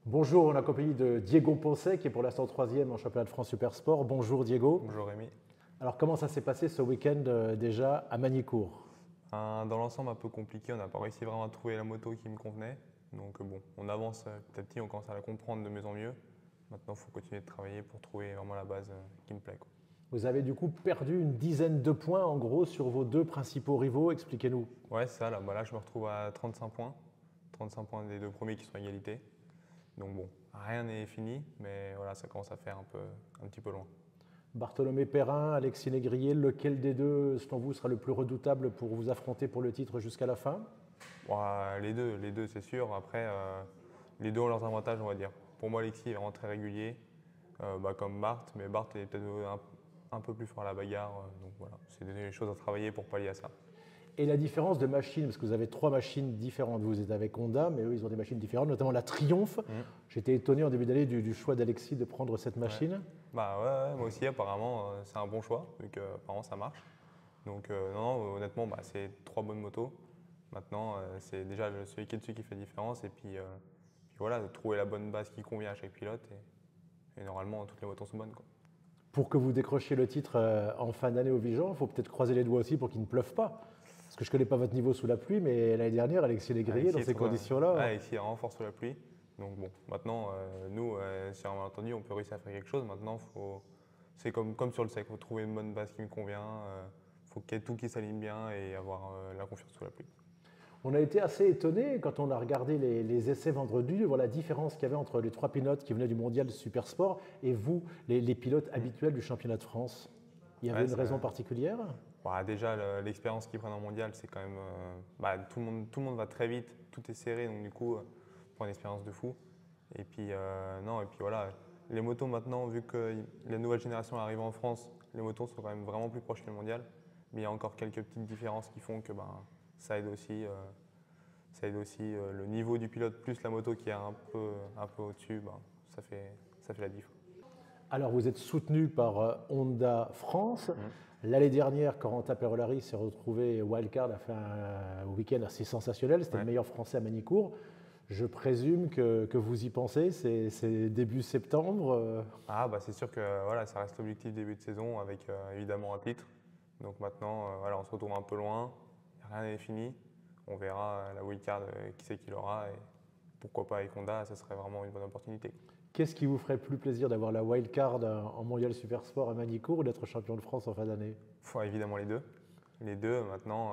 Bonjour, on est en compagnie de Diego Poncet qui est pour l'instant troisième en championnat de France Supersport. Bonjour Diego. Bonjour Rémi. Alors comment ça s'est passé ce week-end déjà à Magny-Cours? Dans l'ensemble un peu compliqué, on n'a pas réussi vraiment à trouver la moto qui me convenait. Donc bon, on avance petit à petit, on commence à la comprendre de mieux en mieux. Maintenant, il faut continuer de travailler pour trouver vraiment la base qui me plaît, quoi. Vous avez du coup perdu une dizaine de points en gros sur vos deux principaux rivaux, expliquez-nous. Ouais, c'est ça, là je me retrouve à 35 points. 35 points des deux premiers qui sont à égalité. Donc bon, rien n'est fini, mais voilà, ça commence à faire un petit peu loin. Bartholomé Perrin, Alexis Négrier, lequel des deux selon vous sera le plus redoutable pour vous affronter pour le titre jusqu'à la fin? Ouais, les deux c'est sûr. Après, les deux ont leurs avantages, on va dire. Pour moi, Alexis est vraiment très régulier, comme Bart, mais Bart est peut-être un peu plus fort à la bagarre. Donc voilà, c'est des choses à travailler pour pallier à ça. Et la différence de machine, parce que vous avez trois machines différentes, vous êtes avec Honda, mais eux ils ont des machines différentes, notamment la Triumph. J'étais étonné en début d'année du choix d'Alexis de prendre cette Ouais. machine. Bah ouais, moi aussi, apparemment, c'est un bon choix, vu que apparemment ça marche. Donc non, honnêtement, c'est trois bonnes motos. Maintenant, c'est déjà celui qui est dessus qui fait la différence. Et puis voilà, de trouver la bonne base qui convient à chaque pilote. Et normalement, toutes les motos sont bonnes, quoi. Pour que vous décrochiez le titre en fin d'année au Vigan, il faut peut-être croiser les doigts aussi pour qu'il ne pleuve pas. Parce que je ne connais pas votre niveau sous la pluie, mais l'année dernière, Alexis Légrillé, dans ces conditions-là. Alexis est vraiment fort sous la pluie. Donc bon, maintenant, nous, si on a entendu, on peut réussir à faire quelque chose. Maintenant, c'est comme sur le sec, il faut trouver une bonne base qui me convient. Il faut qu'il y ait tout qui s'aligne bien et avoir la confiance sous la pluie. On a été assez étonnés quand on a regardé les essais vendredi, de voir la différence qu'il y avait entre les trois pilotes qui venaient du mondial Supersport et vous, les pilotes habituels du championnat de France. Il y avait une raison particulière? Déjà, l'expérience qu'ils prennent en mondial, c'est quand même. Tout le monde va très vite, tout est serré, donc du coup, on prend une expérience de fou. Et puis, non, et puis voilà, les motos maintenant, vu que la nouvelle génération est arrivée en France, les motos sont quand même vraiment plus proches que le mondial. Mais il y a encore quelques petites différences qui font que ça aide aussi, le niveau du pilote plus la moto qui est un peu au-dessus, ça fait la diff. Alors, vous êtes soutenu par Honda France. L'année dernière, Corentin Perolari s'est retrouvé wildcard, a fait un week-end assez sensationnel. C'était le meilleur français à Magny-Cours. Je présume que vous y pensez, c'est début septembre. C'est sûr que voilà, ça reste l'objectif début de saison avec évidemment un titre. Donc maintenant, voilà, on se retrouve un peu loin, rien n'est fini. On verra la wildcard qui c'est qui l'aura et pourquoi pas avec Honda, ça serait vraiment une bonne opportunité. Qu'est-ce qui vous ferait plus plaisir d'avoir la wildcard en Mondial Supersport à Magny-Cours ou d'être champion de France en fin d'année? Évidemment les deux. Les deux, maintenant,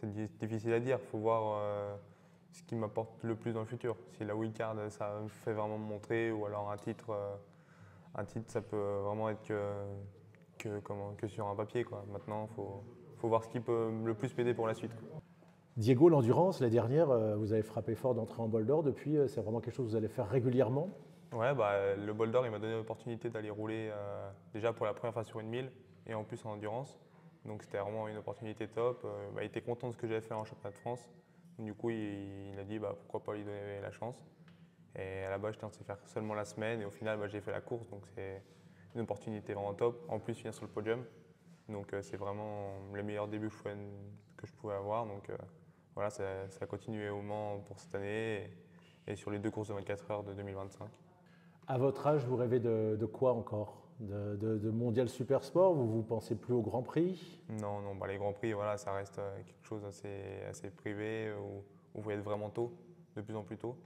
c'est difficile à dire. Il faut voir ce qui m'apporte le plus dans le futur. Si la wildcard, ça me fait vraiment me montrer, ou alors un titre ça peut vraiment être que sur un papier, quoi. Maintenant, faut voir ce qui peut le plus m'aider pour la suite, quoi. Diego, l'endurance, la dernière, vous avez frappé fort d'entrer en bol d'or. Depuis, c'est vraiment quelque chose que vous allez faire régulièrement? Ouais, le bol d'or, il m'a donné l'opportunité d'aller rouler déjà pour la première fois sur une 1000 et en plus en endurance. Donc c'était vraiment une opportunité top. Il était content de ce que j'avais fait en championnat de France. Donc, du coup, il a dit pourquoi pas lui donner la chance. Et à la base, j'étais censé faire seulement la semaine et au final, j'ai fait la course. Donc c'est une opportunité vraiment top. En plus, finir sur le podium. Donc c'est vraiment le meilleur début que je pouvais avoir. Donc voilà, ça a continué au Mans pour cette année et sur les deux courses de 24 heures de 2025. À votre âge, vous rêvez de quoi encore? De Mondial Supersport? Vous pensez plus au Grand Prix? Non, les Grands Prix, voilà, ça reste quelque chose assez privé où il faut être vraiment tôt, de plus en plus tôt.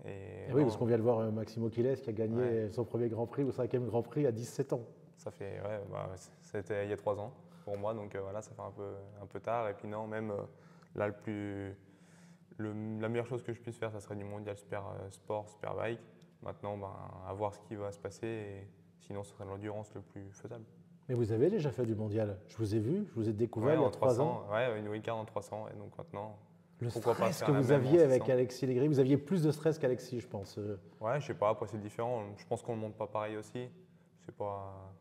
Et oui, parce qu'on vient de voir Maximo Quiles qui a gagné son premier Grand Prix ou cinquième Grand Prix à 17 ans. Ça fait, c'était il y a 3 ans pour moi, donc voilà, ça fait un peu tard. Et puis non, même là, la meilleure chose que je puisse faire, ça serait du Mondial Sport, Superbike. Maintenant, à voir ce qui va se passer, et sinon, ce serait l'endurance le plus faisable. Mais vous avez déjà fait du mondial. Je vous ai vu, je vous ai découvert il y a 3 ans. Ouais, une wildcard en 300, et donc maintenant, Le pourquoi pas stress faire que la vous même en aviez avec 600. Alexis Legris, vous aviez plus de stress qu'Alexis, je pense. Ouais, je sais pas, après c'est différent. Je pense qu'on ne monte pas pareil aussi. On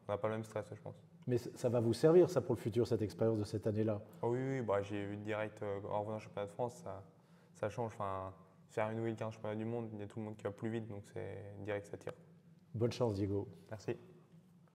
n'a pas le même stress, je pense. Mais ça va vous servir, ça, pour le futur, cette expérience de cette année-là? Oh oui, j'ai vu direct en revenant au championnat de France, ça change. Enfin, faire une wildcard championnat du monde, il y a tout le monde qui va plus vite, donc c'est direct, ça tire. Bonne chance, Diego. Merci.